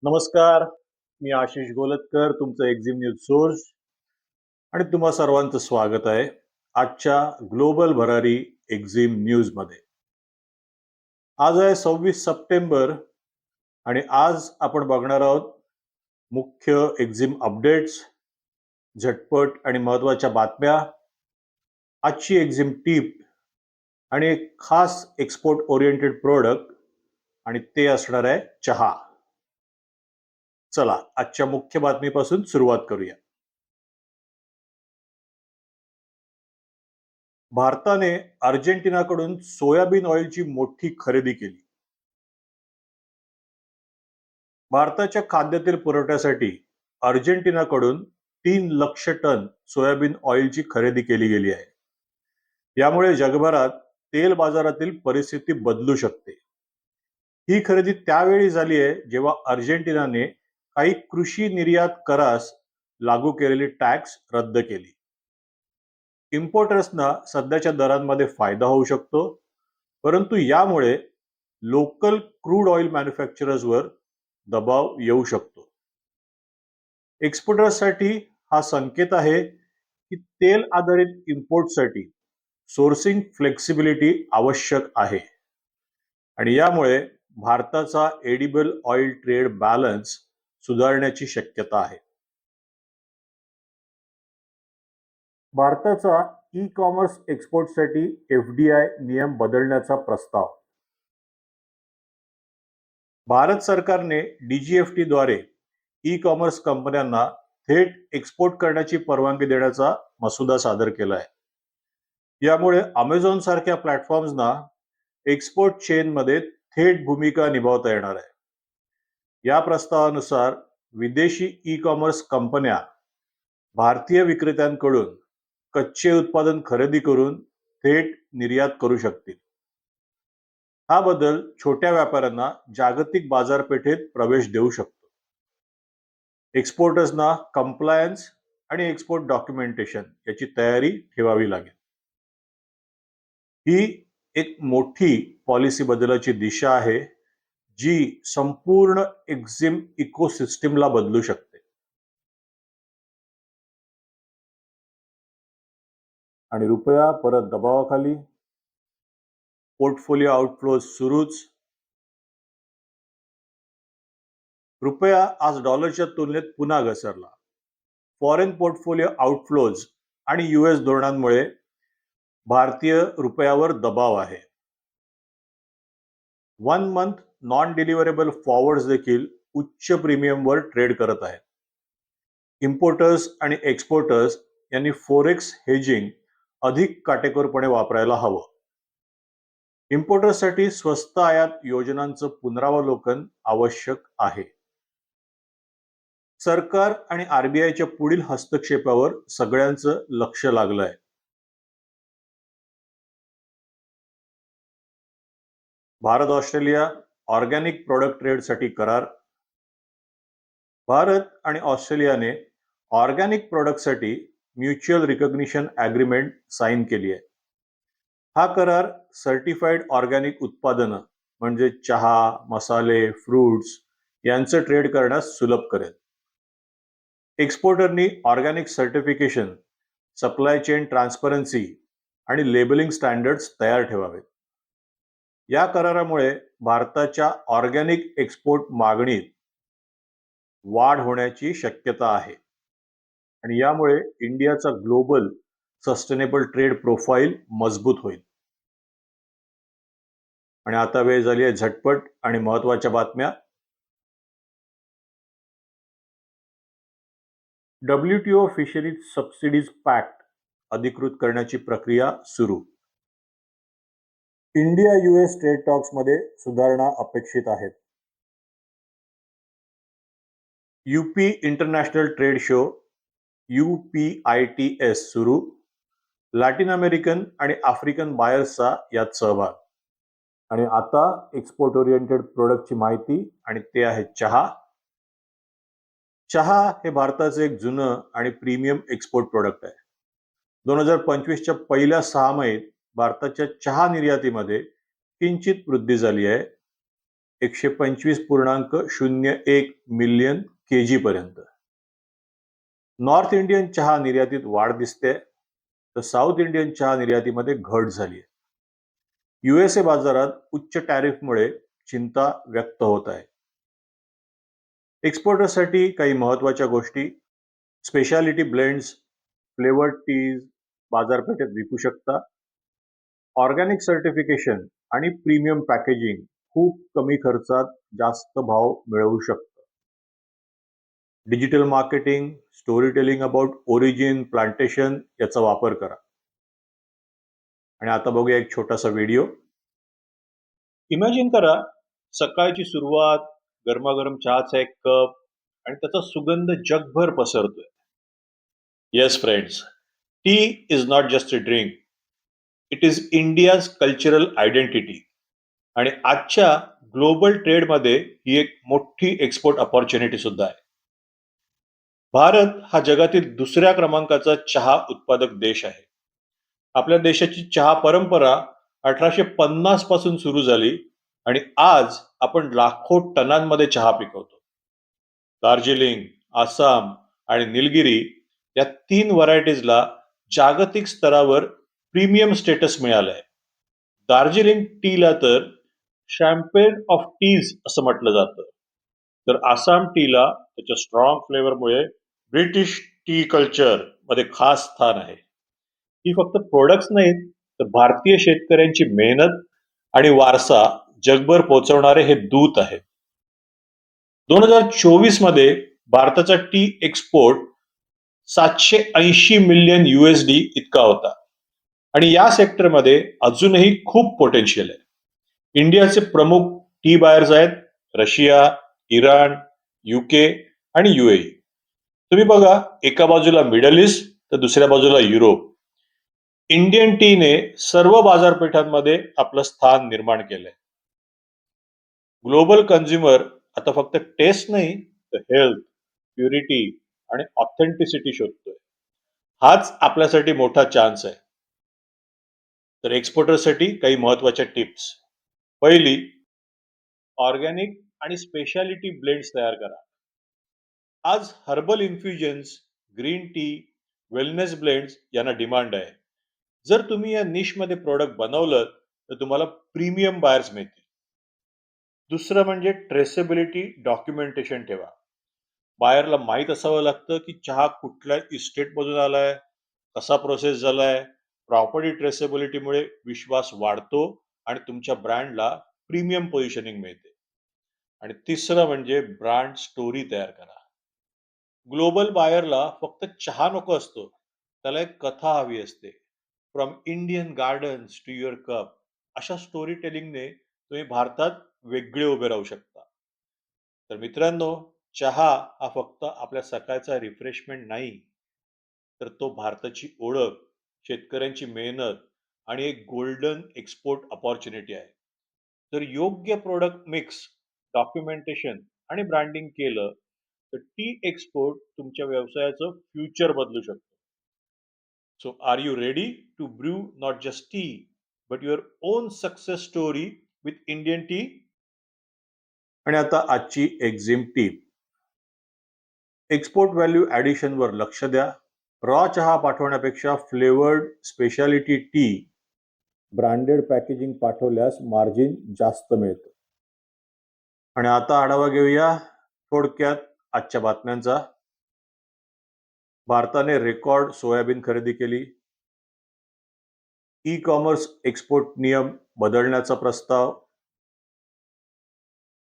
नमस्कार. मी आशिष गोलतकर, तुमचं Exim news source आणि तुम्हा सर्वांचं स्वागत आहे आजच्या ग्लोबल भरारी एक्झिम न्यूज मध्ये. आज आहे 26 सप्टेंबर आणि आज आपण बघणार आहोत मुख्य एक्झिम अपडेट्स, झटपट आणि महत्वाच्या बातम्या, आजची एक्झिम टीप आणि एक खास एक्सपोर्ट ओरिएंटेड प्रोडक्ट आणि ते असणार आहे चहा. चला आजच्या मुख्य बातमीपासून सुरुवात करूया. भारताने अर्जेंटिनाकडून सोयाबीन ऑइलची मोठी खरेदी केली. भारताच्या खाद्यतेल पुरवठ्यासाठी अर्जेंटिनाकडून 3 लाख टन सोयाबीन ऑइलची खरेदी केली गेली आहे. यामुळे जगभरात तेल बाजारातील परिस्थिती बदलू शकते. ही खरेदी त्यावेळी झाली आहे जेव्हा अर्जेंटिनाने काही कृषी निर्यात करास लागू केलेली टॅक्स रद्द केली. इम्पोर्टर्सना सध्याच्या दरांमध्ये फायदा होऊ शकतो, परंतु यामुळे लोकल क्रूड ऑइल मॅन्युफॅक्चरर्सवर दबाव येऊ शकतो. एक्सपोर्टर्ससाठी हा संकेत आहे की तेल आधारित इम्पोर्टसाठी सोर्सिंग फ्लेक्सिबिलिटी आवश्यक आहे आणि यामुळे भारताचा एडिबल ऑइल ट्रेड बॅलन्स सुधारण्याची शक्यता आहे. भारताचा ई कॉमर्स एक्सपोर्टसाठी FDI नियम बदलण्याचा प्रस्ताव. भारत सरकारने DGFT द्वारे ई कॉमर्स कंपन्यांना थेट एक्सपोर्ट करण्याची परवानगी देण्याचा मसुदा सादर केला आहे. यामुळे अमेझॉन सारख्या प्लॅटफॉर्म्सना एक्सपोर्ट चेनमध्ये थेट भूमिका निभावता येणार आहे. या प्रस्तावानुसार विदेशी ई कॉमर्स कंपन्या भारतीय विक्रेत्यांकडून कच्चे उत्पादन खरेदी करून थेट निर्यात करू शकतील. हा बदल छोट्या व्यापाऱ्यांना जागतिक बाजारपेठेत प्रवेश देऊ शकतो. एक्सपोर्टर्सना कंप्लायन्स आणि एक्सपोर्ट डॉक्युमेंटेशन याची तयारी ठेवावी लागेल. ही एक मोठी पॉलिसी बदलाची दिशा आहे जी संपूर्ण एक्झिम इकोसिस्टीमला बदलू शकते. आणि रुपया परत दबावाखाली, पोर्टफोलिओ आउटफ्लोज सुरूच. रुपया आज डॉलरच्या तुलनेत पुन्हा घसरला. फॉरेन पोर्टफोलिओ आउटफ्लोज आणि US धोरणांमुळे भारतीय रुपयावर दबाव आहे. 1 मंथ नॉन डिलिव्हरेबल फॉरवर्ड्स देखील उच्च प्रीमियमवर ट्रेड करत आहेत. इम्पोर्टर्स आणि एक्सपोर्टर्स यांनी फोरेक्स हेजिंग अधिक काटेकोरपणे वापरायला हवं. इम्पोर्टर्ससाठी स्वस्त आयात योजनांचं पुनरावलोकन आवश्यक आहे. सरकार आणि RBIच्या पुढील हस्तक्षेपावर सगळ्यांचं लक्ष लागलं आहे. भारत ऑस्ट्रेलिया ऑर्गॅनिक प्रोडक्ट ट्रेडसाठी करार. भारत आणि ऑस्ट्रेलियाने ऑर्गॅनिक प्रोडक्टसाठी म्युच्युअल रिकग्निशन ॲग्रीमेंट साईन केली आहे. हा करार सर्टिफाईड ऑर्गॅनिक उत्पादनं म्हणजे चहा, मसाले, फ्रूट्स यांचं ट्रेड करण्यास सुलभ करेल. एक्सपोर्टरनी organic certification, supply chain transparency आणि लेबलिंग स्टँडर्ड्स तयार ठेवावेत. या करारामुळे भारताच्या ऑर्गॅनिक एक्सपोर्ट मागणीत वाढ होण्याची शक्यता आहे आणि यामुळे इंडियाचा ग्लोबल सस्टेनेबल ट्रेड प्रोफाईल मजबूत होईल. आणि आता वेळ झाली आहे झटपट आणि महत्वाच्या बातम्या. WTO फिशरीज सबसिडीज पॅक्ट अधिकृत करण्याची प्रक्रिया सुरू. इंडिया US ट्रेड टॉक्स मध्ये सुधारणा अपेक्षित आहेत. UP international trade show UPITS सुरू. लॅटिन अमेरिकन आणि आफ्रिकन बायर्सचा यात सहभाग. आणि आता एक्सपोर्ट ओरिएंटेड प्रोडक्टची माहिती आणि ते आहे चहा. चहा हे भारताचे एक जुनं आणि प्रीमियम एक्सपोर्ट प्रोडक्ट आहे. 2025च्या पहिल्या 6 महिन्यात भारताच्या चहा निर्यातीमध्ये किंचित वृद्धी झाली आहे. 125.01 मिलियन केजी पर्यंत. नॉर्थ इंडियन चहा निर्यातीत वाढ दिसते, तर साऊथ इंडियन चहा निर्यातीमध्ये घट झाली आहे. USA बाजारात उच्च टॅरिफमुळे चिंता व्यक्त होत आहे. एक्सपोर्टर्ससाठी काही महत्वाच्या गोष्टी: स्पेशालिटी ब्लेंड्स, फ्लेवर्ड टीज बाजारपेठेत विकू शकता. ऑर्गॅनिक सर्टिफिकेशन आणि प्रीमियम पॅकेजिंग खूप कमी खर्चात जास्त भाव मिळवू शकतं. Digital marketing, story telling about origin, plantation याचा वापर करा. आणि आता बघूया एक छोटासा व्हिडिओ. इमॅजिन करा, सकाळची सुरुवात, गरमागरम चहाचा एक कप आणि त्याचा सुगंध जगभर पसरतोय. Yes friends, tea is not just a drink, it is India's cultural identity. आणि आजच्या ग्लोबल ट्रेडमध्ये ही एक मोठी एक्सपोर्ट अपॉर्च्युनिटी सुद्धा आहे. भारत हा जगातील दुसऱ्या क्रमांकाचा चहा उत्पादक देश आहे. आपल्या देशाची चहा परंपरा 1850 पासून सुरू झाली आणि आज आपण लाखो टनांमध्ये चहा पिकवतो. दार्जिलिंग, आसाम आणि निलगिरी या 3 व्हरायटीजला जागतिक स्तरावर प्रीमियम स्टेटस मिळालंय. दार्जिलिंग टीला तर शॅम्पेन ऑफ टीज असं म्हटलं जातं, तर आसाम टीला त्याच्या स्ट्रॉंग फ्लेवरमुळे ब्रिटिश टी कल्चर मध्ये खास स्थान आहे. ही फक्त प्रोडक्ट्स नाहीत, तर भारतीय शेतकऱ्यांची मेहनत आणि वारसा जगभर पोहोचवणारे हे दूत आहेत. 2024 मध्ये भारताचा टी एक्सपोर्ट 780 मिलियन USD इतका होता आणि या सेक्टरमध्ये अजूनही खूप पोटेन्शियल आहे. इंडियाचे प्रमुख टी बायर्स आहेत रशिया, इराण, UK आणि UAE. तुम्ही बघा, एका बाजूला मिडल ईस्ट तर दुसऱ्या बाजूला युरोप. इंडियन टीने सर्व बाजारपेठांमध्ये आपलं स्थान निर्माण केलंय. ग्लोबल कन्झ्युमर आता फक्त टेस्ट नाही, तर हेल्थ, प्युरिटी आणि ऑथेंटिसिटी शोधतोय. हाच आपल्यासाठी मोठा चान्स आहे. तर एक्सपोर्टरसाठी काही महत्वाच्या टिप्स. पहिली, ऑर्गॅनिक आणि स्पेशालिटी ब्लेंड्स तयार करा. आज herbal infusions, green tea, wellness blends यांना डिमांड आहे. जर तुम्ही या निशमध्ये प्रोडक्ट बनवलं तर तुम्हाला प्रीमियम बायर्स मिळतील. दुसरं म्हणजे ट्रेसेबिलिटी डॉक्युमेंटेशन ठेवा. बायरला माहीत असावं लागतं की चहा कुठल्या इस्टेटमधून आलाय, कसा प्रोसेस झालाय. प्रॉपर्टी ट्रेसेबिलिटीमुळे विश्वास वाढतो आणि तुमच्या ब्रँडला प्रीमियम पोझिशनिंग मिळते. आणि तिसरं म्हणजे ब्रँड स्टोरी तयार करा. ग्लोबल बायरला फक्त चहा नको असतो, त्याला एक कथा हवी असते. From Indian gardens to your cup, अशा स्टोरी टेलिंगने तुम्ही भारतात वेगळे उभे राहू शकता. तर मित्रांनो, चहा हा फक्त आपल्या सकाळचा रिफ्रेशमेंट नाही, तर तो भारताची ओळख, शेतकऱ्यांची मेहनत आणि एक गोल्डन एक्सपोर्ट अपॉर्च्युनिटी आहे. जर योग्य प्रोडक्ट मिक्स, डॉक्युमेंटेशन आणि ब्रँडिंग केलं तर टी एक्सपोर्ट तुमच्या व्यवसायाचं फ्युचर बदलू शकतो. So are you ready to brew not just tea but your own success story with Indian tea? आणि आता आजची EXIM tip. Export value addition वर लक्ष द्या. रॉ चहा पाठवण्यापेक्षा flavoured speciality tea, branded packaging पाठवल्यास मार्जिन जास्त मिळतं. आणि आता आढावा घेऊया थोडक्यात आजच्या बातम्यांचा. भारताने रेकॉर्ड सोयाबीन खरेदी केली. ई कॉमर्स एक्सपोर्ट नियम बदलण्याचा प्रस्ताव.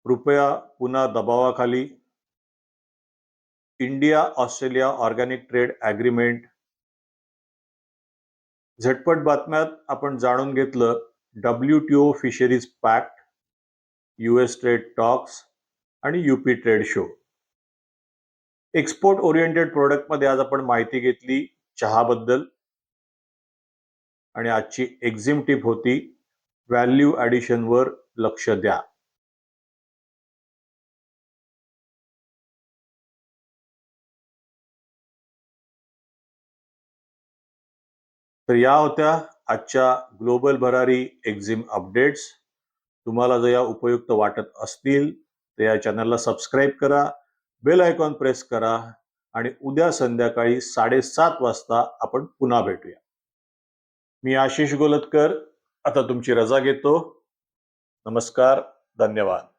रुपया पुन्हा दबावाखाली. India Australia organic trade agreement. झटपट बातम्यात आपण जाणून घेतलं WTO fisheries pact, US trade talks आणि UP trade show. Export oriented प्रोडक्टमध्ये आज आपण माहिती घेतली चहाबद्दल. आणि आजची एक्झिम टिप होती व्हॅल्यू ॲडिशनवर लक्ष द्या. तर या होत्या आजच्या ग्लोबल भरारी एक्झिम अपडेट्स. तुम्हाला जर या उपयुक्त वाटत असतील तर या चॅनलला सबस्क्राईब करा, बेल आयकॉन प्रेस करा आणि उद्या संध्याकाळी 7:30 वाजता आपण पुन्हा भेटूया. मी आशिष गोलतकर आता तुमची रजा घेतो. नमस्कार, धन्यवाद.